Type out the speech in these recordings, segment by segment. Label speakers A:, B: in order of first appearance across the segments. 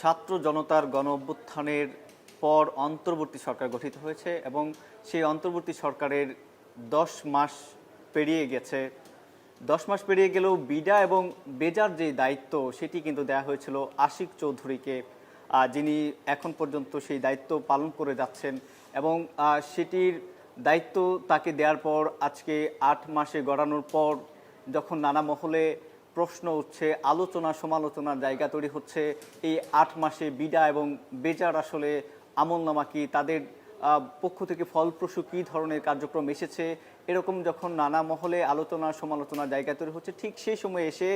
A: ছাত্র জনতার গণ অভ্যুত্থানের পর অন্তর্বর্তী সরকার গঠিত হয়েছে এবং সেই অন্তর্বর্তী সরকারের 10 মাস পেরিয়ে গেছে। 10 মাস পেরিয়ে গেলেও বিডা এবং বেজার যে দায়িত্ব সেটি কিন্তু দেওয়া হয়েছিল আশিক চৌধুরীকে, যিনি এখন পর্যন্ত সেই দায়িত্ব পালন করে যাচ্ছেন এবং সেটির দায়িত্ব তাকে দেওয়ার পর আজকে 8 মাসে গড়ানোর পর যখন নানা মহলে প্রশ্ন উঠছে, আলোচনা সমালোচনার জায়গা তৈরি হচ্ছে, এই 8 মাসে বিডা এবং বেজার আসলে আমলনামা কি, তাদের পক্ষ থেকে ফলপ্রসূ কী ধরনের কার্যক্রম এসেছে, এরকম যখন নানা মহলে আলোচনা সমালোচনার জায়গা তৈরি হচ্ছে, ঠিক সেই সময় এসে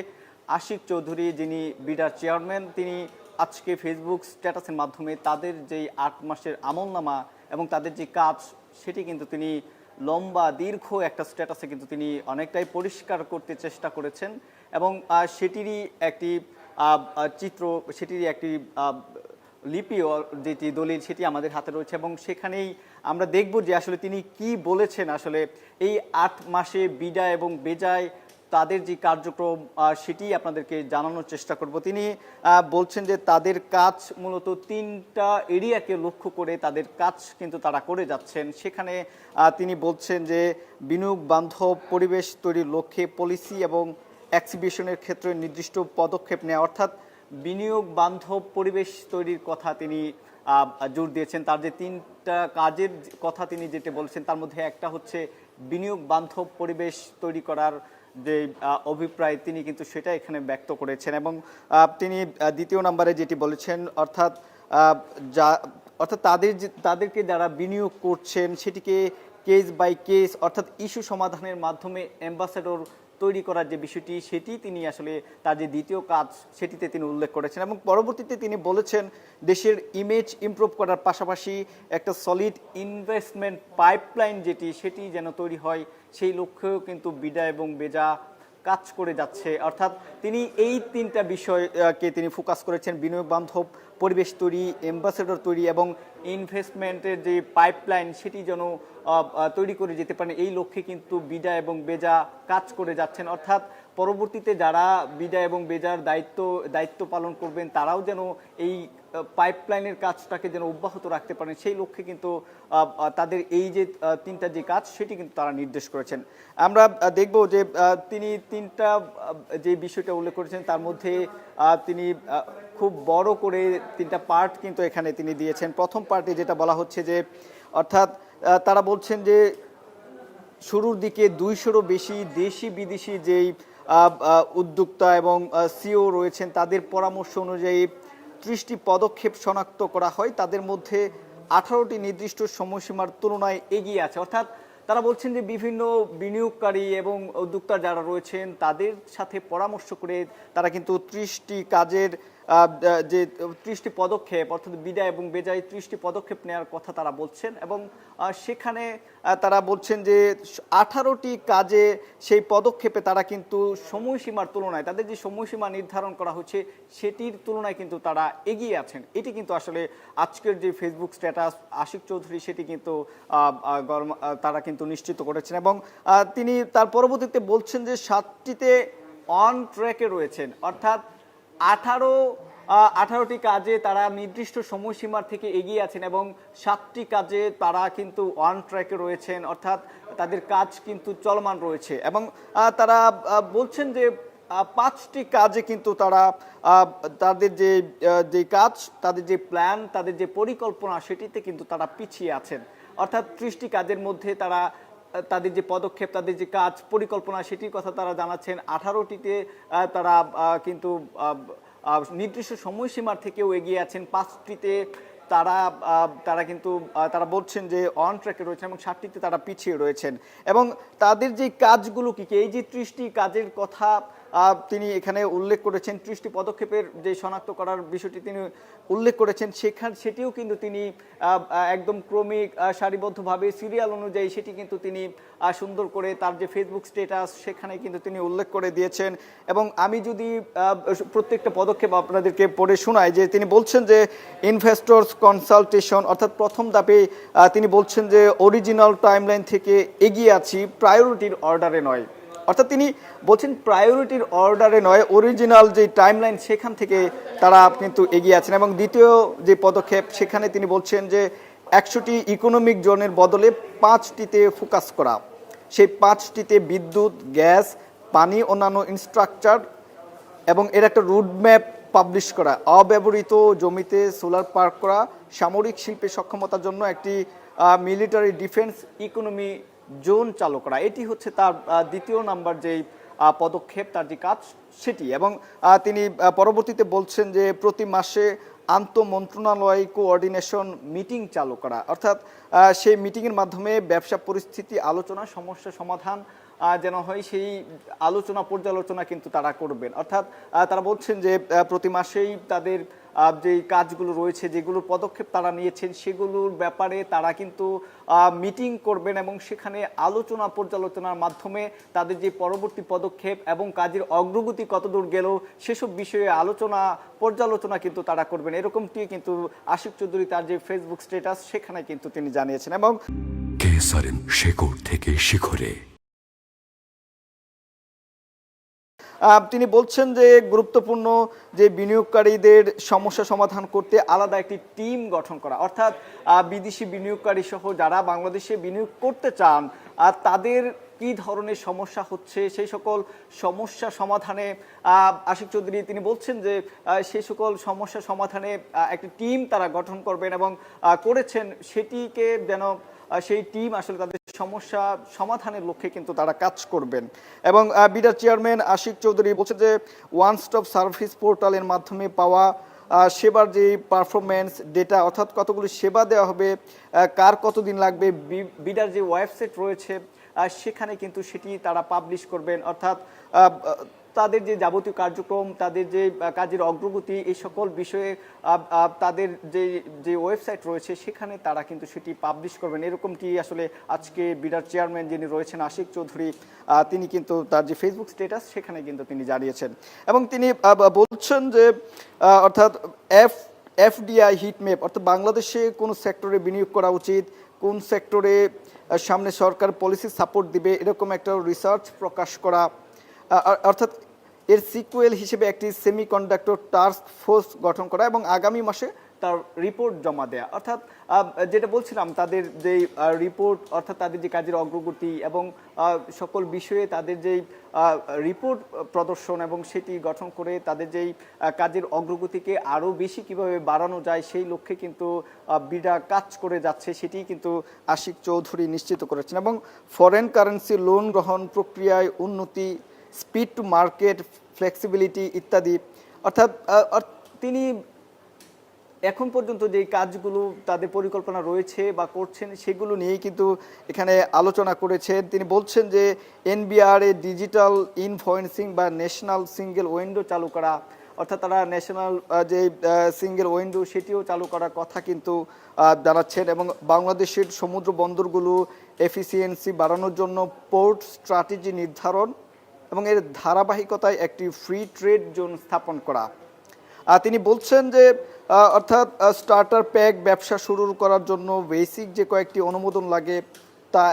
A: আশিক চৌধুরী, যিনি বিডার চেয়ারম্যান, তিনি আজকে ফেসবুক স্ট্যাটাসের মাধ্যমে তাদের যেই 8 মাসের আমলনামা এবং তাদের যে কাজ সেটি কিন্তু তিনি লম্বা দীর্ঘ একটা স্ট্যাটাসে কিন্তু তিনি অনেকটাই পরিষ্কার করতে চেষ্টা করেছেন এবং সেটিরই একটি চিত্র, সেটিরই একটি লিপি, যেটি দলিল, সেটি আমাদের হাতে রয়েছে এবং সেখানেই আমরা দেখব যে আসলে তিনি কি বলেছেন। আসলে এই 8 মাসে বিডা এবং বেজায় তাদের যে কার্যক্রম সেটি আপনাদেরকে জানানোর চেষ্টা করব। তিনি বলছেন যে তাদের কাজ মূলত 3টা এরিয়াকে লক্ষ্য করে তাদের কাজ কিন্তু তারা করে যাচ্ছেন। সেখানে তিনি বলছেন যে বিনিয়োগ বান্ধব পরিবেশ তৈরির লক্ষ্যে পলিসি এবং এক্সিবিশনের ক্ষেত্রে নির্দিষ্ট পদক্ষেপ নেওয়া, অর্থাৎ বিনিয়োগ বান্ধব পরিবেশ তৈরির কথা তিনি জোর দিয়েছেন। তার যে 3টা কাজের কথা তিনি যেটা বলছেন তার মধ্যে একটা হচ্ছে বিনিয়োগ বান্ধব পরিবেশ তৈরি করার যে অভিপ্রায়, তিনি কিন্তু সেটা এখানে ব্যক্ত করেছেন এবং তিনি দ্বিতীয় নম্বরে যেটি বলেছেন, অর্থাৎ তাদেরকে যারা বিনিয়োগ করছেন সেটিকে কেস বাই কেস, অর্থাৎ ইস্যু সমাধানের মাধ্যমে অ্যাম্বাসেডর তৈরি করার যে বিষয়টি, সেটি তিনি আসলে তার যে দ্বিতীয় কাজ সেটিতে তিনি উল্লেখ করেছেন এবং পরবর্তীতে তিনি বলেছেন দেশের ইমেজ ইমপ্রুভ করার পাশাপাশি একটা সলিড ইনভেস্টমেন্ট পাইপলাইন সেটি যেন তৈরি হয়, সেই লক্ষ্যেও কিন্তু বিডা এবং বেজা কাজ করে যাচ্ছে। অর্থাৎ তিনি এই 3টা বিষয়কে তিনি ফোকাস করেছেন, বিনিয়োগ বান্ধব পরিবেশ তৈরি, অ্যাম্বাসেডর তৈরি এবং ইনভেস্টমেন্টের যে পাইপলাইন সেটি যেন তৈরি করে যেতে পারেন, এই লক্ষ্যে কিন্তু বিডা এবং বেজা কাজ করে যাচ্ছেন। অর্থাৎ পরবর্তীতে যারা বিডা এবং বেজার দায়িত্ব পালন করবেন তারাও যেন এই পাইপলাইনের কাজটাকে যেন অব্যাহত রাখতে পারেন, সেই লক্ষ্যে কিন্তু তাদের এই যে 3টা যে কাজ সেটি কিন্তু তারা নির্দেশ করেছেন। আমরা দেখব যে তিনি 3টা যে বিষয়টা উল্লেখ করেছেন তার মধ্যে তিনি খুব বড় করে 3টা পার্ট কিন্তু এখানে তিনি দিয়েছেন। প্রথম পার্টে যেটা বলা হচ্ছে যে, অর্থাৎ তারা বলছেন যে শুরুর দিকে 200-রও বেশি দেশি বিদেশি যেই উদ্যোক্তা এবং সিও রয়েছেন তাদের পরামর্শ অনুযায়ী 30টি পদক্ষেপ শনাক্ত করা হয়, তাদের মধ্যে 18টি নির্দিষ্ট সময়সীমার তুলনায় এগিয়ে আছে। অর্থাৎ তারা বলছেন যে বিভিন্ন বিনিয়োগকারী এবং উদ্যোক্তা যারা রয়েছেন তাদের সাথে পরামর্শ করে তারা কিন্তু 30টি কাজের যে 30টি পদক্ষেপ, অর্থাৎ বিডা এবং বেজায় 30টি পদক্ষেপ নেওয়ার কথা তারা বলছেন এবং সেখানে তারা বলছেন যে 18টি কাজে সেই পদক্ষেপে তারা কিন্তু সময়সীমার তুলনায়, তাদের যে সময়সীমা নির্ধারণ করা হচ্ছে সেটির তুলনায় কিন্তু তারা এগিয়ে আছেন। এটি কিন্তু আসলে আজকের যে ফেসবুক স্ট্যাটাস আশিক চৌধুরী সেটি কিন্তু তারা কিন্তু নিশ্চিত করেছেন এবং তিনি তার পরবর্তীতে বলছেন যে 7টিতে অন ট্র্যাকে রয়েছেন, অর্থাৎ 18টি কাজে তারা নির্দিষ্ট সময়সীমার থেকে এগিয়ে আছেন এবং 7টি কাজে তারা কিন্তু অন ট্র্যাকে রয়েছেন, অর্থাৎ তাদের কাজ কিন্তু চলমান রয়েছে এবং তারা বলছেন যে 5টি কাজে কিন্তু তারা তাদের যে কাজ, তাদের যে প্ল্যান, তাদের যে পরিকল্পনা সেটিতে কিন্তু তারা পিছিয়ে আছেন। অর্থাৎ 30টি কাজের মধ্যে তারা তাদের যে পদক্ষেপ, তাদের যে কাজ পরিকল্পনা সেটির কথা তারা জানাচ্ছেন, 18টিতে তারা কিন্তু নির্দিষ্ট সময়সীমার থেকেও এগিয়ে আছেন, 5টিতে তারা কিন্তু তারা বলছেন যে অন ট্র্যাকে রয়েছেন এবং 7টিতে তারা পিছিয়ে রয়েছেন এবং তাদের যে কাজগুলো কি, এই যে 30টি কাজের কথা তিনি এখানে উল্লেখ করেছেন, 30টি পদক্ষেপের যে শনাক্ত করার বিষয়টি তিনি উল্লেখ করেছেন, সেটিও কিন্তু তিনি একদম ক্রমিক সারিবদ্ধভাবে সিরিয়াল অনুযায়ী সেটি কিন্তু তিনি সুন্দর করে তার যে ফেসবুক স্ট্যাটাস সেখানে কিন্তু তিনি উল্লেখ করে দিয়েছেন এবং আমি যদি প্রত্যেকটা পদক্ষেপ আপনাদেরকে পড়ে শোনাই, যে তিনি বলছেন যে ইনভেস্টরস কনসালটেশন, অর্থাৎ প্রথম ধাপে তিনি বলছেন যে অরিজিনাল টাইমলাইন থেকে এগিয়ে আছি, প্রায়োরিটির অর্ডারে নয়। অর্থাৎ তিনি বলছেন প্রায়োরিটির অর্ডারে নয়, অরিজিনাল যে টাইমলাইন সেখান থেকে তারা কিন্তু এগিয়ে আছেন। এবং দ্বিতীয় যে পদক্ষেপ সেখানে তিনি বলছেন যে 100টি ইকোনমিক জোনের বদলে 5টিতে ফোকাস করা, সেই 5টিতে বিদ্যুৎ, গ্যাস, পানি, অন্যান্য ইনফ্রাস্ট্রাকচার এবং এর একটা রুটম্যাপ পাবলিশ করা, অব্যবহৃত জমিতে সোলার পার্ক করা, সামরিক শিল্পের সক্ষমতার জন্য একটি মিলিটারি ডিফেন্স ইকোনমি জোন চালু করা। এটি হচ্ছে তার দ্বিতীয় নাম্বার যেই পদক্ষেপ, তার যে কাজ সেটি। এবং তিনি পরবর্তীতে বলছেন যে প্রতি মাসে আন্তঃমন্ত্রণালয় কোঅর্ডিনেশন মিটিং চালু করা, অর্থাৎ সেই মিটিংয়ের মাধ্যমে ব্যবসা পরিস্থিতি আলোচনা, সমস্যা সমাধান যেন হয়, সেই আলোচনা পর্যালোচনা কিন্তু তারা করবেন। অর্থাৎ তারা বলছেন যে প্রতি মাসেই তাদের যে কাজগুলো রয়েছে, যেগুলো পদক্ষেপ তারা নিয়েছেন সেগুলোর ব্যাপারে তারা কিন্তু মিটিং করবেন এবং সেখানে আলোচনা পর্যালোচনার মাধ্যমে তাদের যে পরবর্তী পদক্ষেপ এবং কাজের অগ্রগতি কতদূর গেল সেসব বিষয়ে আলোচনা পর্যালোচনা কিন্তু তারা করবেন। এরকমটি কিন্তু আশিক চৌধুরী তার যে ফেসবুক স্ট্যাটাস সেখানে কিন্তু তিনি জানিয়েছেন। এবং
B: কেসারেন শেকড় থেকে শিখরে
A: তিনি বলছেন যে গুরুত্বপূর্ণ যে বিনিয়োগকারীদের সমস্যা সমাধান করতে আলাদা একটি টিম গঠন করা, অর্থাৎ বিদেশি বিনিয়োগকারী সহ যারা বাংলাদেশে বিনিয়োগ করতে চান আর তাদের কি ধরনের সমস্যা হচ্ছে সেই সকল সমস্যা সমাধানে আশিক চৌধুরী তিনি বলছেন যে সেই সকল সমস্যা সমাধানে একটি টিম তারা গঠন করবেন এবং করেছেন, সেটিকে যেন সেই টিম আসলে তাদের সমস্যা সমাধানের লক্ষ্যে কিন্তু তারা কাজ করবেন। এবং বিডার চেয়ারম্যান আশিক চৌধুরী বলছেন যে ওয়ান স্টপ সার্ভিস পোর্টালের মাধ্যমে পাওয়া সেবার যে পারফরমেন্স ডেটা, অর্থাৎ কতগুলি সেবা দেওয়া হবে, কার কতদিন লাগবে, বিডার যে ওয়েবসাইট রয়েছে সেখানে কিন্তু সেটি তারা পাবলিশ করবেন। অর্থাৎ তাদের যে যাবতীয় কার্যক্রম, তাদের যে কাজের অগ্রগতি, এই সকল বিষয়ে তাদের যে ওয়েবসাইট রয়েছে সেখানে তারা কিন্তু সেটি পাবলিশ করবেন। এরকমটি আসলে আজকে বিডার চেয়ারম্যান যিনি রয়েছেন আশিক চৌধুরী তিনি কিন্তু তার যে ফেসবুক স্ট্যাটাস সেখানে কিন্তু তিনি জানিয়েছেন। এবং তিনি বলছেন যে অর্থাৎ এফডিআই হিটম্যাপ, অর্থাৎ বাংলাদেশে কোন সেক্টরে বিনিয়োগ করা উচিত, কোন সেক্টরে সামনে সরকার পলিসি সাপোর্ট দিবে, এরকম একটা রিসার্চ প্রকাশ করা, অর্থাৎ এর সিকুয়েল হিসেবে একটি সেমিকন্ডাক্টর টাস্ক ফোর্স গঠন করা এবং আগামী মাসে তার রিপোর্ট জমা দেয়া। অর্থাৎ যেটা বলছিলাম তাদের যে রিপোর্ট, অর্থাৎ তাদের যে কাজের অগ্রগতি এবং সকল বিষয়ে তাদের যেই রিপোর্ট প্রদর্শন এবং সেটি গঠন করে তাদের যেই কাজের অগ্রগতিকে আরও বেশি কিভাবে বাড়ানো যায় সেই লক্ষ্যে কিন্তু বিডা কাজ করে যাচ্ছে, সেটি কিন্তু আশিক চৌধুরী নিশ্চিত করেছেন। এবং ফরেন কারেন্সি লোন গ্রহণ প্রক্রিয়ায় উন্নতি, স্পিড টু মার্কেট, ফ্লেক্সিবিলিটি ইত্যাদি, অর্থাৎ তিনি এখন পর্যন্ত যে কাজগুলো তাদের পরিকল্পনা রয়েছে বা করছেন সেগুলো নিয়েই কিন্তু এখানে আলোচনা করেছেন। তিনি বলছেন যে এনবিআর এ ডিজিটাল ইনভয়েসিং বা ন্যাশনাল সিঙ্গেল উইন্ডো চালু করা, অর্থাৎ তারা ন্যাশনাল যে সিঙ্গেল উইন্ডো সেটিও চালু করার কথা কিন্তু জানাচ্ছেন। এবং বাংলাদেশের সমুদ্র বন্দরগুলো এফিসিয়েন্সি বাড়ানোর জন্য পোর্ট স্ট্র্যাটেজি নির্ধারণ এবং এর ধারাবাহিকতায় একটি ফ্রি ট্রেড জোন স্থাপন করা। তিনি বলছেন যে অর্থাৎ স্টার্টার প্যাক ব্যবসা শুরু করার জন্য বেসিক যে কয়েকটি অনুমোদন লাগে তা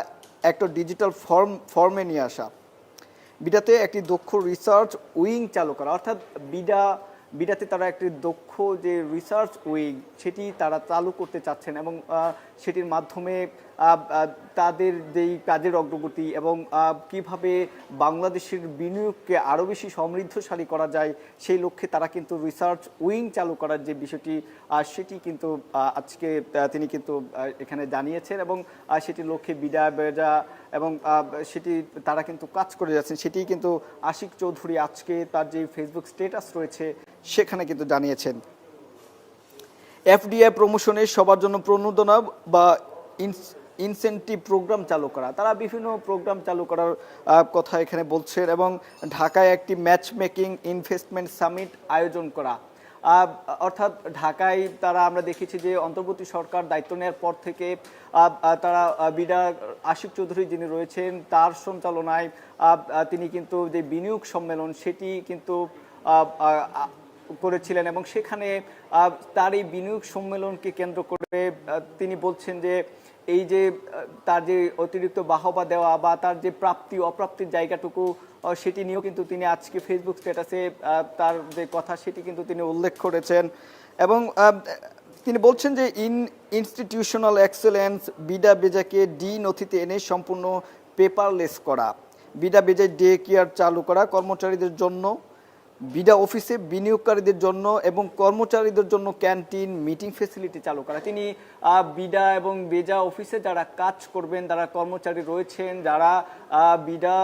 A: একটা ডিজিটাল ফর্মে নিয়ে আসা, বিডাতে একটি দক্ষ রিসার্চ উইং চালু করা, অর্থাৎ বিডাতে তারা একটি দক্ষ যে রিসার্চ উইং সেটি তারা চালু করতে চাচ্ছেন এবং সেটির মাধ্যমে তাদের যেই কাজের অগ্রগতি এবং কিভাবে বাংলাদেশের বিনিয়োগকে আরও বেশি সমৃদ্ধশালী করা যায় সেই লক্ষ্যে তারা কিন্তু রিসার্চ উইং চালু করার যে বিষয়টি সেটি কিন্তু আজকে তিনি কিন্তু এখানে জানিয়েছেন এবং সেটির লক্ষ্যে বিডা এবং সেটি তারা কিন্তু কাজ করে যাচ্ছেন, সেটি কিন্তু আশিক চৌধুরী আজকে তার যে ফেসবুক স্ট্যাটাস রয়েছে সেখানে কিন্তু জানিয়েছেন। এফডিআই প্রমোশনে সবার জন্য প্রণোদনা বা ইনসেন্টিভ প্রোগ্রাম চালু করা, তারা বিভিন্ন প্রোগ্রাম চালু করার কথা এখানে বলছেন। এবং ঢাকায় একটি ম্যাচ মেকিং ইনভেস্টমেন্ট সামিট আয়োজন করা, অর্থাৎ ঢাকায় তারা আমরা দেখেছি যে অন্তর্বর্তী সরকার দায়িত্ব নেওয়ার পর থেকে তারা বিডা আশিক চৌধুরী যিনি রয়েছেন তার সঞ্চালনায় তিনি কিন্তু যে বিনিয়োগ সম্মেলন সেটি কিন্তু করেছিলেন এবং সেখানে তার এই বিনিয়োগ সম্মেলনকে কেন্দ্র করে তিনি বলছেন যে এই যে তার যে অতিরিক্ত বাহবা দেওয়া বা তার যে প্রাপ্তি অপ্রাপ্তির জায়গাটুকু সেটি নিয়েও কিন্তু তিনি আজকে ফেসবুক স্ট্যাটাসে তার যে কথা সেটি কিন্তু তিনি উল্লেখ করেছেন এবং তিনি বলছেন যে ইনস্টিটিউশনাল এক্সেলেন্স বিডা বেজাকে ডি নথিতে এনে সম্পূর্ণ পেপারলেস করা, বিডা বেজায় ডে কেয়ার চালু করা কর্মচারীদের জন্য, বিডা অফিসে বিনিয়োগকারীদের জন্য এবং কর্মচারীদের জন্য ক্যান্টিন মিটিং ফেসিলিটি চালু করা। তিনি বিডা এবং বেজা অফিসে যারা কাজ করবেন, যারা কর্মচারী রয়েছেন, যারা বিডা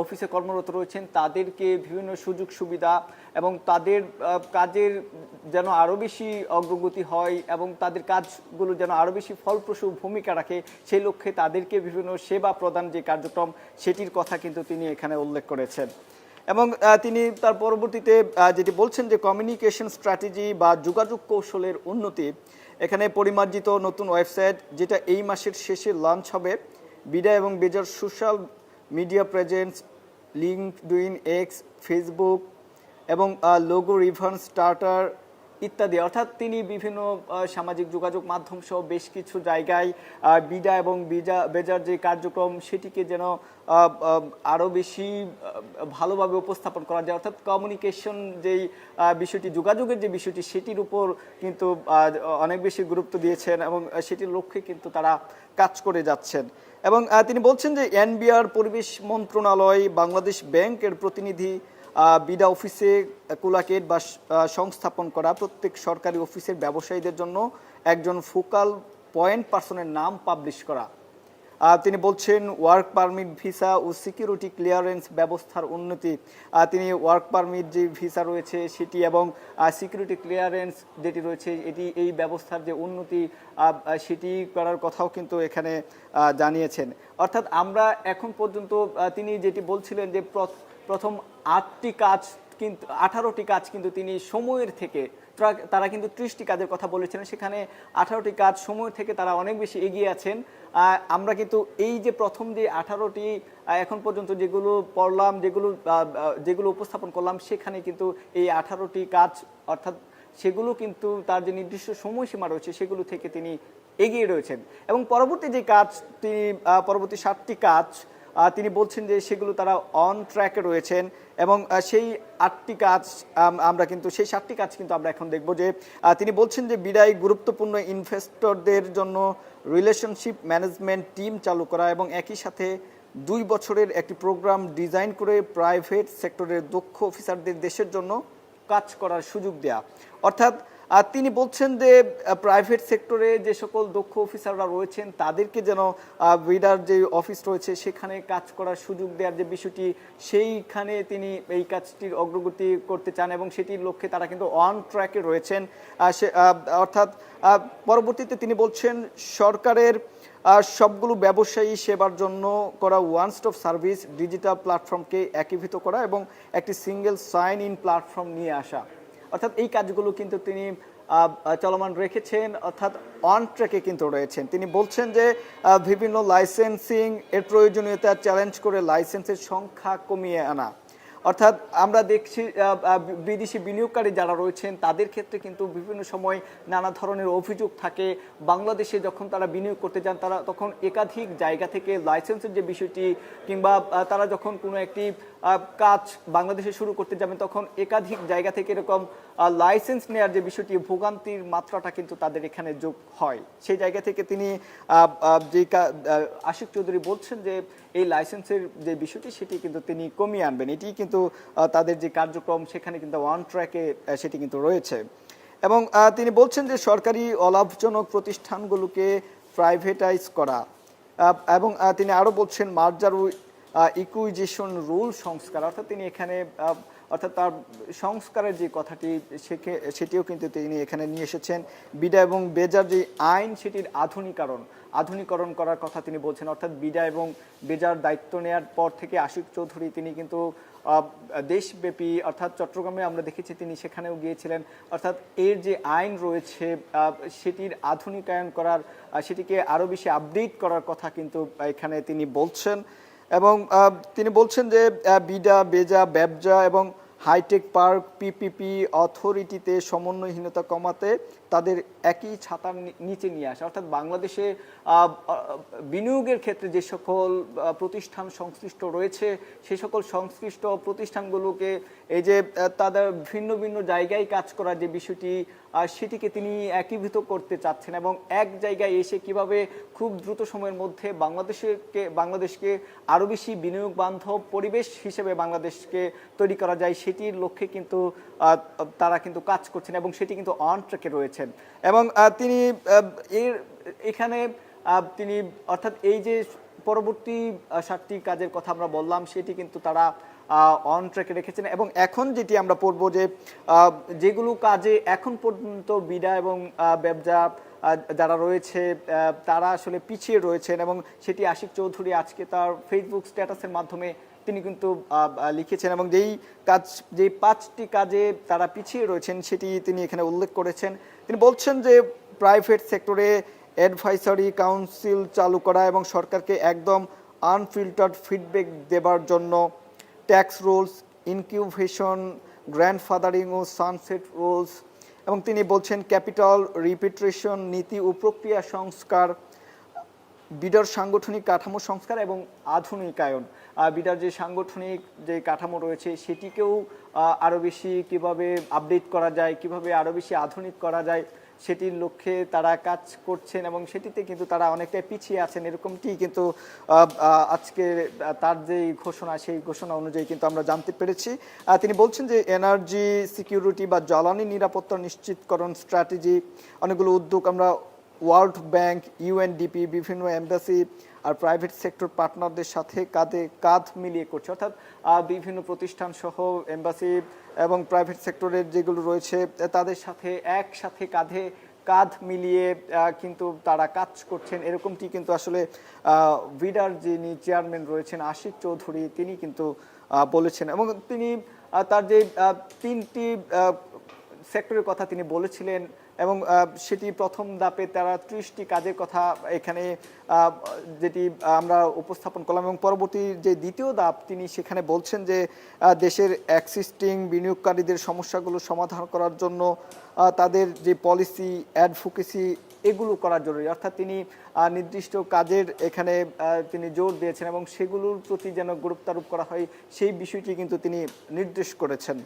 A: অফিসে কর্মরত রয়েছেন তাদেরকে বিভিন্ন সুযোগ সুবিধা এবং তাদের কাজের যেন আরও বেশি অগ্রগতি হয় এবং তাদের কাজগুলো যেন আরও বেশি ফলপ্রসূ ভূমিকা রাখে সেই লক্ষ্যে তাদেরকে বিভিন্ন সেবা প্রদান যে কার্যক্রম সেটির কথা কিন্তু তিনি এখানে উল্লেখ করেছেন। এবং তিনি তার পরবর্তীতে যেটি বলছেন যে কমিউনিকেশন স্ট্র্যাটেজি বা যোগাযোগ কৌশলের উন্নতি, এখানে পরিমার্জিত নতুন ওয়েবসাইট যেটা এই মাসের শেষে লঞ্চ হবে, বিডা এবং বেজার social media presence, LinkedIn, x, Facebook এবং লোগো রিভার্ন স্টার্টার ইত্যাদি। অর্থাৎ তিনি বিভিন্ন সামাজিক যোগাযোগ মাধ্যম সহ বেশ কিছু জায়গায় বিডা এবং বেজার যে কার্যক্রম সেটিকে যেন আরও বেশি ভালোভাবে উপস্থাপন করা যায়, অর্থাৎ কমিউনিকেশন যেই বিষয়টি, যোগাযোগের যে বিষয়টি সেটির উপর কিন্তু অনেক বেশি গুরুত্ব দিয়েছেন এবং সেটির লক্ষ্যে কিন্তু তারা কাজ করে যাচ্ছেন। এবং তিনি বলছেন যে এনবিআর, পরিবেশ মন্ত্রণালয়, বাংলাদেশ ব্যাংকের প্রতিনিধি বিডা অফিসে কোলাকেট বা সংস্থাপন করা, প্রত্যেক সরকারি অফিসের ব্যবসায়ীদের জন্য একজন ফোকাল পয়েন্ট পার্সনের নাম পাবলিশ করা। তিনি বলছেন ওয়ার্ক পারমিট, ভিসা ও সিকিউরিটি ক্লিয়ারেন্স ব্যবস্থার উন্নতি। তিনি ওয়ার্ক পারমিট যে ভিসা রয়েছে সেটি এবং সিকিউরিটি ক্লিয়ারেন্স যেটি রয়েছে এটি এই ব্যবস্থার যে উন্নতি সেটি করার কথাও কিন্তু এখানে জানিয়েছেন। অর্থাৎ আমরা এখন পর্যন্ত তিনি যেটি বলছিলেন যে প্রথম 8টি কাজ কিন্তু 18টি কাজ কিন্তু তিনি সময়ের থেকে, তারা কিন্তু 30টি কাজের কথা বলেছিলেন, সেখানে 18টি কাজ সময়ের থেকে তারা অনেক বেশি এগিয়ে আছেন। আমরা কিন্তু এই যে প্রথম যে 18টি এখন পর্যন্ত যেগুলো পড়লাম, যেগুলো উপস্থাপন করলাম, সেখানে কিন্তু এই 18টি কাজ অর্থাৎ সেগুলো কিন্তু তার যে নির্দিষ্ট সময়সীমা রয়েছে সেগুলো থেকে তিনি এগিয়ে রয়েছেন। এবং পরবর্তী যে কাজ তিনি পরবর্তী 7টি কাজ তিনি বলছেন যে সেগুলো তারা অন ট্র্যাকে রয়েছেন এবং সেই 8টি কাজ আমরা কিন্তু সেই 7টি কাজ কিন্তু আমরা এখন দেখব। যে তিনি বলছেন যে বিডায় গুরুত্বপূর্ণ ইনভেস্টরদের জন্য রিলেশনশিপ ম্যানেজমেন্ট টিম চালু করা এবং একই সাথে 2 বছরের একটি প্রোগ্রাম ডিজাইন করে প্রাইভেট সেক্টরের দক্ষ অফিসারদের দেশের জন্য কাজ করার সুযোগ দেয়া। অর্থাৎ তিনি বলছেন যে প্রাইভেট সেক্টরে যে সকল দক্ষ অফিসাররা রয়েছেন তাদেরকে যেন বিডার যে অফিস রয়েছে সেখানে কাজ করার সুযোগ দেওয়ার যে বিষয়টি, সেইখানে তিনি এই কাজটির অগ্রগতি করতে চান এবং সেটির লক্ষ্যে তারা কিন্তু অন ট্র্যাকে রয়েছেন। অর্থাৎ পরবর্তীতে তিনি বলছেন সরকারের সবগুলো ব্যবসায়ী সেবার জন্য করা ওয়ান স্টপ সার্ভিস ডিজিটাল প্ল্যাটফর্মকে একীভূত করা এবং একটি সিঙ্গেল সাইন ইন প্ল্যাটফর্ম নিয়ে আসা। অর্থাৎ এই কাজগুলো কিন্তু তিনি চলমান রেখেছেন, অর্থাৎ অন ট্র্যাকে কিন্তু রয়েছেন। তিনি বলছেন যে বিভিন্ন লাইসেন্সিং এর প্রয়োজনীয়তা চ্যালেঞ্জ করে লাইসেন্সের সংখ্যা কমিয়ে আনা। অর্থাৎ আমরা দেখছি বিদেশি বিনিয়োগকারী যারা রয়েছেন তাদের ক্ষেত্রে কিন্তু বিভিন্ন সময় নানা ধরনের অভিযোগ থাকে। বাংলাদেশে যখন তারা বিনিয়োগ করতে যান তারা তখন একাধিক জায়গা থেকে লাইসেন্সের যে বিষয়টি কিংবা তারা যখন কোনো একটি কাজ বাংলাদেশে শুরু করতে যাবেন তখন একাধিক জায়গা থেকে এরকম লাইসেন্স নেওয়ার যে বিষয়টি, ভোগান্তির মাত্রাটা কিন্তু তাদের এখানে যোগ হয়। সেই জায়গা থেকে তিনি যে আশিক চৌধুরী বলছেন যে এই লাইসেন্সের যে বিষয়টি সেটি কিন্তু তিনি কমিয়ে আনবেন। এটি কিন্তু তাদের যে কার্যক্রম সেখানে কিন্তু ওয়ান ট্র্যাকে সেটি কিন্তু রয়েছে। এবং তিনি বলছেন যে সরকারি অলাভজনক প্রতিষ্ঠানগুলোকে প্রাইভেটাইজ করা এবং তিনি আরও বলছেন মার্জার ইকুইজিশন রুল সংস্কার। অর্থাৎ তিনি এখানে অর্থাৎ তার সংস্কারের যে কথাটি সেটিও কিন্তু তিনি এখানে নিয়ে এসেছেন। বিডা এবং বেজার যে আইন সেটির আধুনিকরণ করার কথা তিনি বলছেন। অর্থাৎ বিডা এবং বেজার দায়িত্ব নেওয়ার পর থেকে আশিক চৌধুরী তিনি কিন্তু দেশব্যাপী অর্থাৎ চট্টগ্রামে আমরা দেখেছি তিনি সেখানেও গিয়েছিলেন। অর্থাৎ এর যে আইন রয়েছে সেটির আধুনিকায়ন করার, সেটিকে আরও বেশি আপডেট করার কথা কিন্তু এখানে তিনি বলছেন। এবং তিনি বলছেন যে বিডা বেজা ব্যবজা এবং হাইটেক পার্ক পিপিপি অথরিটিতে সমন্বয়হীনতা কমাতে তাদের একই ছাতার নিচে নিয়ে আসা, অর্থাৎ বাংলাদেশে বিনিয়োগের ক্ষেত্রে যে সকল প্রতিষ্ঠান সংশ্লিষ্ট রয়েছে সেই সকল সংশ্লিষ্ট প্রতিষ্ঠানগুলোকে এই যে তাদের ভিন্ন ভিন্ন জায়গায় কাজ করার যে বিষয়টি সেটিকে তিনি একীভূত করতে চাচ্ছেন এবং এক জায়গায় এসে কিভাবে খুব দ্রুত সময়ের মধ্যে বাংলাদেশকে আরও বেশি বিনিয়োগ বান্ধব পরিবেশ হিসেবে বাংলাদেশকে তৈরি করা যায় সেটির লক্ষ্যে কিন্তু তারা কিন্তু কাজ করছেন এবং সেটি কিন্তু অন ট্র্যাকে রয়েছেন। এবং তিনি এখানে তিনি অর্থাৎ এই যে পরবর্তী 7টি কাজের কথা আমরা বললাম সেটি কিন্তু তারা অন ট্র্যাকে রেখেছেন এবং এখন যেটি আমরা পড়বো যে যেগুলো কাজে এখন পর্যন্ত বিডা এবং ব্যবসা যারা রয়েছে তারা আসলে পিছিয়ে রয়েছেন এবং সেটি আশিক চৌধুরী আজকে তার ফেসবুক স্ট্যাটাসের মাধ্যমে তিনি কিন্তু লিখেছেন এবং যেই 5টি কাজে তারা পিছিয়ে রয়েছেন সেটি তিনি এখানে উল্লেখ করেছেন। তিনি বলছেন যে প্রাইভেট সেক্টরে অ্যাডভাইসারি কাউন্সিল চালু করা এবং সরকারকে একদম আনফিল্টার্ড ফিডব্যাক দেবার জন্য ট্যাক্স রুলস, ইনকিউবেশন, গ্র্যান্ডফাদারিং ও সানসেট রুলস, এবং তিনি বলছেন ক্যাপিটাল রিপিট্রেশন নীতি ও প্রক্রিয়া সংস্কার, বিডার সাংগঠনিক কাঠামো সংস্কার এবং আধুনিকায়ন। বিডার যে সাংগঠনিক যে কাঠামো রয়েছে সেটিকেও আরও বেশি কিভাবে আপডেট করা যায়, কিভাবে আরও বেশি আধুনিক করা যায় সেটির লক্ষ্যে তারা কাজ করছেন এবং সেটিতে কিন্তু তারা অনেকটাই পিছিয়ে আছেন এরকমটি কিন্তু আজকে তার যে ঘোষণা সেই ঘোষণা অনুযায়ী কিন্তু আমরা জানতে পেরেছি। তিনি বলছেন যে এনার্জি সিকিউরিটি বা জ্বালানি নিরাপত্তা নিশ্চিতকরণ স্ট্র্যাটেজি, অনেকগুলো উদ্যোগ আমরা ওয়ার্ল্ড ব্যাংক, ইউএনডিপি, বিভিন্ন এমবাসি আর প্রাইভেট সেক্টর পার্টনারদের সাথে কাঁধ মিলিয়ে করছে, অর্থাৎ বিভিন্ন প্রতিষ্ঠান সহ এমবাসি এবং প্রাইভেট সেক্টরের যেগুলো রয়েছে তাদের সাথে একসাথে কাঁধ মিলিয়ে কিন্তু তারা কাজ করছেন এরকমটি কিন্তু আসলে বিডার যিনি চেয়ারম্যান রয়েছেন আশিক চৌধুরী তিনি কিন্তু বলেছেন এবং তিনি তার যে 3টি সেক্টরের কথা তিনি বলেছিলেন এবং সেটি প্রথম ধাপে তারা 30টি কাজের কথা এখানে যেটি আমরা উপস্থাপন করলাম এবং পরবর্তী যে দ্বিতীয় ধাপ তিনি সেখানে বলছেন যে দেশের এক্সিস্টিং বিনিয়োগকারীদের সমস্যাগুলো সমাধান করার জন্য তাদের যে পলিসি অ্যাডভোকেসি এগুলো করার জরুরি, অর্থাৎ তিনি নির্দিষ্ট কাজের এখানে তিনি জোর দিয়েছেন এবং সেগুলোর প্রতি যেন গুরুত্বারোপ করা হয় সেই বিষয়টি কিন্তু তিনি নির্দেশ করেছেন।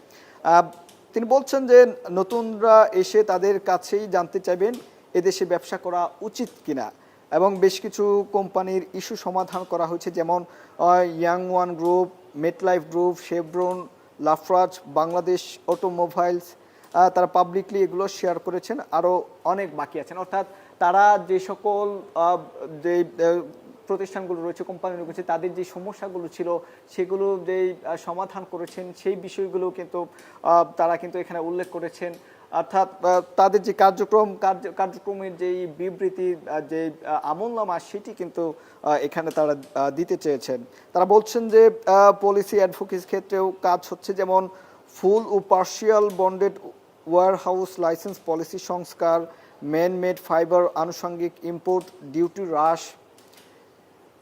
A: তিনি বলছেন যে নতুনরা এসে তাদের কাছেই জানতে চাইবেন এদেশে ব্যবসা করা উচিত কিনা এবং বেশ কিছু কোম্পানির ইস্যু সমাধান করা হয়েছে, যেমন ইয়াং ওয়ান group, MetLife group, Chevron, Lafarge, Bangladesh automobiles, তারা পাবলিকলি এগুলো শেয়ার করেছেন, আরও অনেক বাকি আছেন। অর্থাৎ তারা যে সকল যে প্রতিষ্ঠানগুলো রয়েছে কোম্পানিগুলো রয়েছে তাদের যে সমস্যাগুলো ছিল সেগুলো যেই সমাধান করেছেন সেই বিষয়গুলো কিন্তু তারা কিন্তু এখানে উল্লেখ করেছেন, অর্থাৎ তাদের যে কার্যক্রমের যেই বিবৃতি যে আমলনামা সেটি কিন্তু এখানে তারা দিতে চেয়েছেন। তারা বলছেন যে পলিসি অ্যাডভোকেসি ক্ষেত্রেও কাজ হচ্ছে, যেমন ফুল ও partial bonded warehouse licence policy সংস্কার, ম্যান মেড ফাইবার আনুষঙ্গিক ইম্পোর্ট ডিউটি হ্রাস,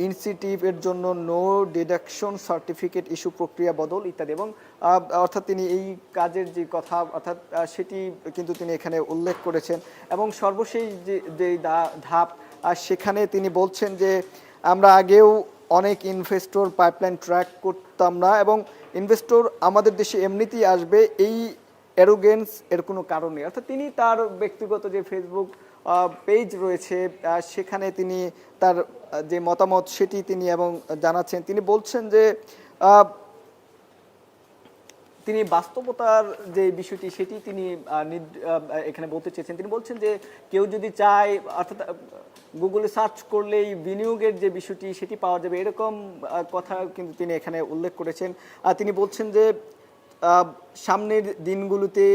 A: ইনসেন্টিভ এর জন্য নো ডিডাকশন সার্টিফিকেট ইস্যু প্রক্রিয়া বদল ইত্যাদি। এবং অর্থাৎ তিনি এই কাজের যে কথা অর্থাৎ সেটি কিন্তু তিনি এখানে উল্লেখ করেছেন এবং সর্বশেষ যে ধাপ সেখানে তিনি বলছেন যে আমরা আগেও অনেক ইনভেস্টর পাইপলাইন ট্র্যাক করতাম না এবং ইনভেস্টর আমাদের দেশে এমনিতেই আসবে, এই অ্যারোগেন্স এর কোনো কারণ নেই। অর্থাৎ তিনি তার ব্যক্তিগত যে ফেসবুক পেজ রয়েছে সেখানে তিনি তার যে মতামত সেটি তিনি এবং জানাচ্ছেন। তিনি বলছেন যে তিনি বাস্তবতার যে বিষয়টি সেটি তিনি এখানে বলতে চেয়েছেন। তিনি বলছেন যে কেউ যদি চায় অর্থাৎ গুগলে সার্চ করলেই বিনিয়োগের যে বিষয়টি সেটি পাওয়া যাবে এরকম কথা কিন্তু তিনি এখানে উল্লেখ করেছেন। তিনি বলছেন যে সামনের দিনগুলোতে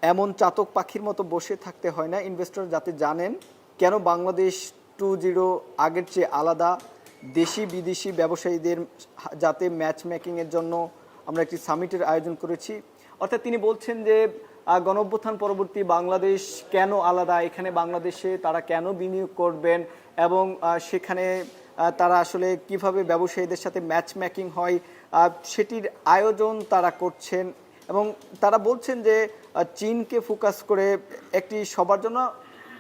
A: এমন চাতক পাখির মতো বসে থাকতে হয় না, ইনভেস্টর যাতে জানেন কেন বাংলাদেশ 2.0 আগের চেয়ে আলাদা, দেশি বিদেশি ব্যবসায়ীদের যাতে ম্যাচ মেকিংয়ের জন্য আমরা একটি সামিটের আয়োজন করেছি। অর্থাৎ তিনি বলছেন যে গণঅভ্যুত্থান পরবর্তী বাংলাদেশ কেন আলাদা, এখানে বাংলাদেশে তারা কেন বিনিয়োগ করবেন এবং সেখানে তারা আসলে কিভাবে ব্যবসায়ীদের সাথে ম্যাচ মেকিং হয় সেটির আয়োজন তারা করছেন এবং তারা বলছেন যে চীনকে ফোকাস করে একটি সবার জন্য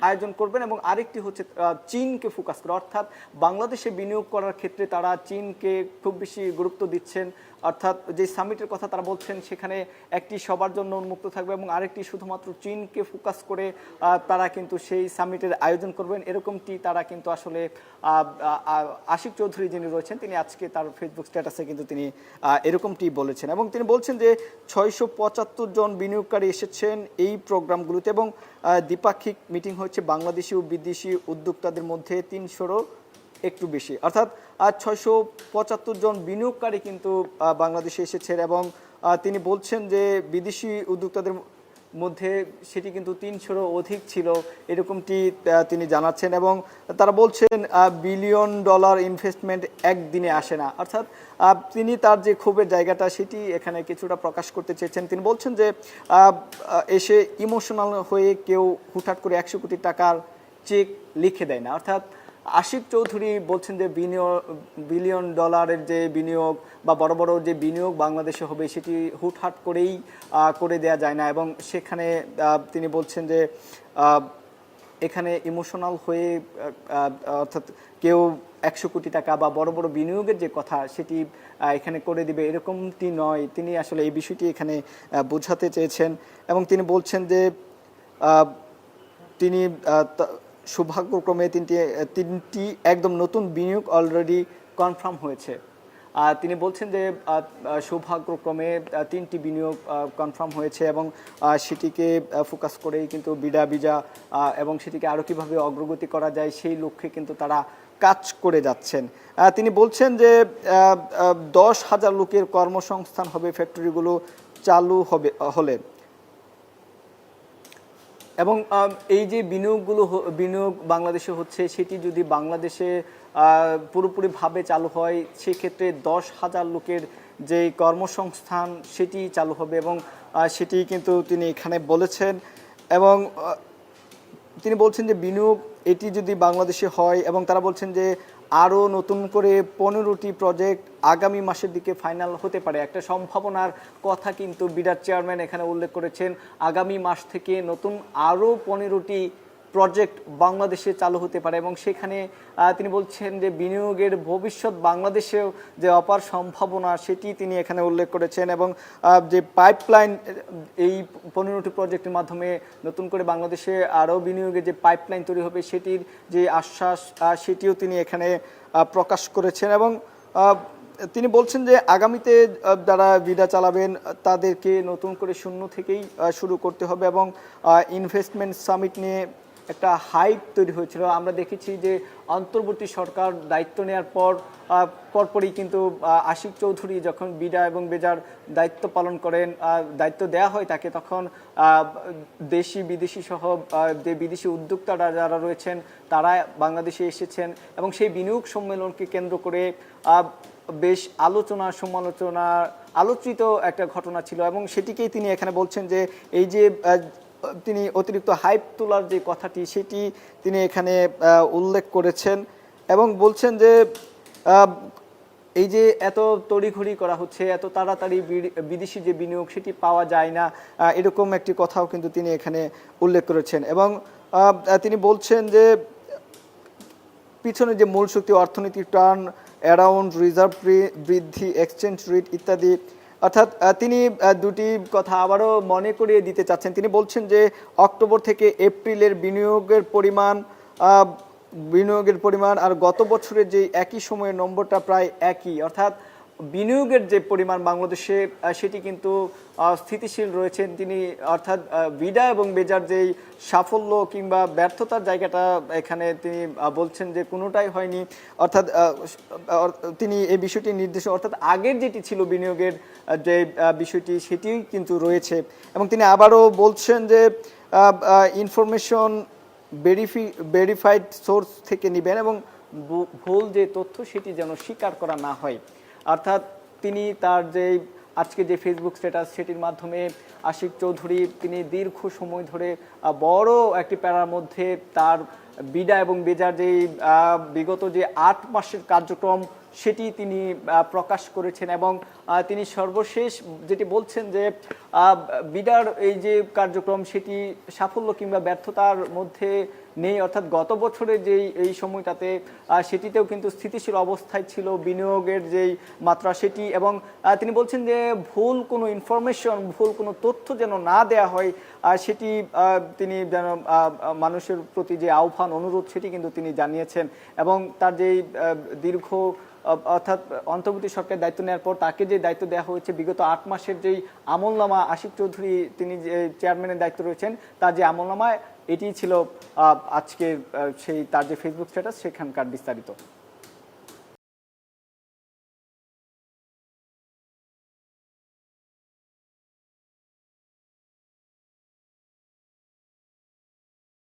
A: আয়োজন করবেন এবং আরেকটি হচ্ছে চীনকে ফোকাস করে, অর্থাৎ বাংলাদেশে বিনিয়োগ করার ক্ষেত্রে তারা চীনকে খুব বেশি গুরুত্ব দিচ্ছেন। অর্থাৎ যে সামিটের কথা তারা বলছেন সেখানে একটি সবার জন্য উন্মুক্ত থাকবে এবং আরেকটি শুধুমাত্র চীনকে ফোকাস করে তারা কিন্তু সেই সামিটের আয়োজন করবেন, এরকমটি তারা কিন্তু আসলে আশিক চৌধুরী যিনি রয়েছেন তিনি আজকে তার ফেসবুক স্ট্যাটাসে কিন্তু তিনি এরকমটি বলেছেন এবং তিনি বলছেন যে 675 জন বিনিয়োগকারী এসেছেন এই প্রোগ্রামগুলোতে এবং দ্বিপাক্ষিক মিটিং হচ্ছে বাংলাদেশি ও বিদেশি উদ্যোক্তাদের মধ্যে 300-রও একটু বেশি, অর্থাৎ 675 জন বিনিয়োগকারী কিন্তু বাংলাদেশে এসেছেন এবং তিনি বলছেন যে বিদেশি উদ্যোক্তাদের মধ্যে সেটি কিন্তু 300-রও অধিক ছিল, এরকমটি তিনি জানাচ্ছেন এবং তারা বলছেন বিলিয়ন ডলার ইনভেস্টমেন্ট একদিনে আসে না, অর্থাৎ তিনি তার যে ক্ষোভের জায়গাটা সেটি এখানে কিছুটা প্রকাশ করতে চেয়েছেন। তিনি বলছেন যে এসে ইমোশনাল হয়ে কেউ হুটহাট করে 100 কোটি টাকার চেক লিখে দেয় না, অর্থাৎ আশিক চৌধুরী বলছেন যে বিলিয়ন ডলারের যে বিনিয়োগ বা বড় বড় যে বিনিয়োগ বাংলাদেশে হবে সেটি হুটহাট করেই করে দেয়া যায় না এবং সেখানে তিনি বলছেন যে এখানে ইমোশনাল হয়ে অর্থাৎ কেউ 100 কোটি টাকা বা বড় বড় বিনিয়োগের যে কথা সেটি এখানে করে দিবে এরকমটি নয়, তিনি আসলে এই বিষয়টি এখানে বোঝাতে চেয়েছেন এবং তিনি বলছেন যে তিনি সৌভাগ্যক্রমে তিনটি একদম নতুন বিনিয়োগ অলরেডি কনফার্ম হয়েছে। তিনি বলছেন যে সৌভাগ্যক্রমে 3টি বিনিয়োগ কনফার্ম হয়েছে এবং সেটিকে ফোকাস করেই কিন্তু বিডা এবং সেটিকে আরও কীভাবে অগ্রগতি করা যায় সেই লক্ষ্যে কিন্তু তারা কাজ করে যাচ্ছেন। তিনি বলছেন যে 10,000 লোকের কর্মসংস্থান হবে ফ্যাক্টরিগুলো চালু হলে এবং এই যে বিনিয়োগ বাংলাদেশে হচ্ছে সেটি যদি বাংলাদেশে পুরোপুরিভাবে চালু হয় সেক্ষেত্রে 10,000 লোকের যে কর্মসংস্থান সেটি চালু হবে এবং সেটি কিন্তু তিনি এখানে বলেছেন এবং তিনি বলছেন যে বিনিয়োগ এটি যদি বাংলাদেশে হয় এবং তারা বলছেন যে আরও নতুন করে 15টি প্রজেক্ট আগামী মাসের দিকে ফাইনাল হতে পারে, একটা সম্ভাবনার কথা কিন্তু বিডার চেয়ারম্যান এখানে উল্লেখ করেছেন। আগামী মাস থেকে নতুন আরও 15টি প্রজেক্ট বাংলাদেশে চালু হতে পারে এবং সেখানে তিনি বলছেন যে বিনিয়োগের ভবিষ্যৎ বাংলাদেশেও যে অপার সম্ভাবনা সেটি তিনি এখানে উল্লেখ করেছেন এবং যে পাইপলাইন এই 15টি প্রজেক্টের মাধ্যমে নতুন করে বাংলাদেশে আরও বিনিয়োগের যে পাইপলাইন তৈরি হবে সেটির যে আশ্বাস সেটিও তিনি এখানে প্রকাশ করেছেন এবং তিনি বলছেন যে আগামীতে যারা বিডা চালাবেন তাদেরকে নতুন করে শূন্য থেকেই শুরু করতে হবে এবং ইনভেস্টমেন্ট সামিট নিয়ে একটা হাইপ তৈরি হয়েছিল। আমরা দেখেছি যে অন্তর্বর্তী সরকার দায়িত্ব নেওয়ার পরপরই কিন্তু আশিক চৌধুরী যখন বিডা এবং বেজার দায়িত্ব পালন করেন, দায়িত্ব দেয়া হয় তাকে, তখন দেশি বিদেশি সহ যে বিদেশি উদ্যোক্তারা যারা রয়েছেন তারা বাংলাদেশে এসেছেন এবং সেই বিনিয়োগ সম্মেলনকে কেন্দ্র করে বেশ সমালোচনা আলোচিত একটা ঘটনা ছিল এবং সেটিকেই তিনি এখানে বলছেন যে এই যে তিনি অতিরিক্ত হাইপ তোলার যে কথাটি সেটি তিনি এখানে উল্লেখ করেছেন এবং বলছেন যে এই যে এত তড়িঘড়ি করা হচ্ছে, এত তাড়াতাড়ি বিদেশি যে বিনিয়োগ সেটি পাওয়া যায় না, এরকম একটি কথাও কিন্তু তিনি এখানে উল্লেখ করেছেন এবং তিনি বলছেন যে পিছনে যে মূল শক্তি অর্থনীতির টার্ন অ্যারাউন্ড রিজার্ভ বৃদ্ধি এক্সচেঞ্জ রেট ইত্যাদি, অর্থাৎ তিনি দুটি কথা আবারও মনে করিয়ে দিতে চাচ্ছেন। তিনি বলছেন যে অক্টোবর থেকে এপ্রিলের বিনিয়োগের পরিমাণ আর গত বছরের যে একই সময়ের নম্বরটা প্রায় একই, অর্থাৎ বিনিয়োগের যে পরিমাণ বাংলাদেশে সেটি কিন্তু স্থিতিশীল রয়েছেন তিনি, অর্থাৎ বিডা এবং বেজার যেই সাফল্য কিংবা ব্যর্থতার জায়গাটা এখানে তিনি বলছেন যে কোনোটাই হয়নি, অর্থাৎ তিনি এই বিষয়টি নির্দেশ অর্থাৎ আগের যেটি ছিল বিনিয়োগের যে বিষয়টি সেটিই কিন্তু রয়েছে এবং তিনি আবারও বলছেন যে ইনফরমেশন ভেরিফাইড সোর্স থেকে নেবেন এবং ভুল যে তথ্য সেটি যেন স্বীকার করা না হয়। অর্থাৎ তিনি তার যে আজকে যে ফেসবুক স্ট্যাটাস সেটির মাধ্যমে আশিক চৌধুরী তিনি দীর্ঘ সময় ধরে বড় একটি প্যারার মধ্যে তার বিডা এবং বেজার যে বিগত যে 8 মাসের কার্যক্রম সেটি তিনি প্রকাশ করেছেন এবং তিনি সর্বশেষ যেটি বলছেন যে বিডার এই যে কার্যক্রম সেটি সাফল্য কিংবা ব্যর্থতার মধ্যে নেই, অর্থাৎ গত বছরের যেই এই সময়টাতে সেটিতেও কিন্তু স্থিতিশীল অবস্থায় ছিল বিনিয়োগের যেই মাত্রা সেটি, এবং তিনি বলছেন যে ভুল কোনো ইনফরমেশন, ভুল কোনো তথ্য যেন না দেয়া হয় সেটি তিনি যেন মানুষের প্রতি যে আহ্বান অনুরোধ সেটি কিন্তু তিনি জানিয়েছেন। এবং তার যেই দীর্ঘ অর্থাৎ অন্তর্বর্তী সরকারের দায়িত্ব নেওয়ার পর তাকে যে দায়িত্ব দেওয়া হয়েছে বিগত 8 মাসের যেই আমলনামা, আশিক চৌধুরী তিনি যে চেয়ারম্যানের দায়িত্ব রয়েছেন তার যে আমলনামায় এটি ছিল আজকে সেই তার যে ফেসবুক স্ট্যাটাস সেখানকার বিস্তারিত।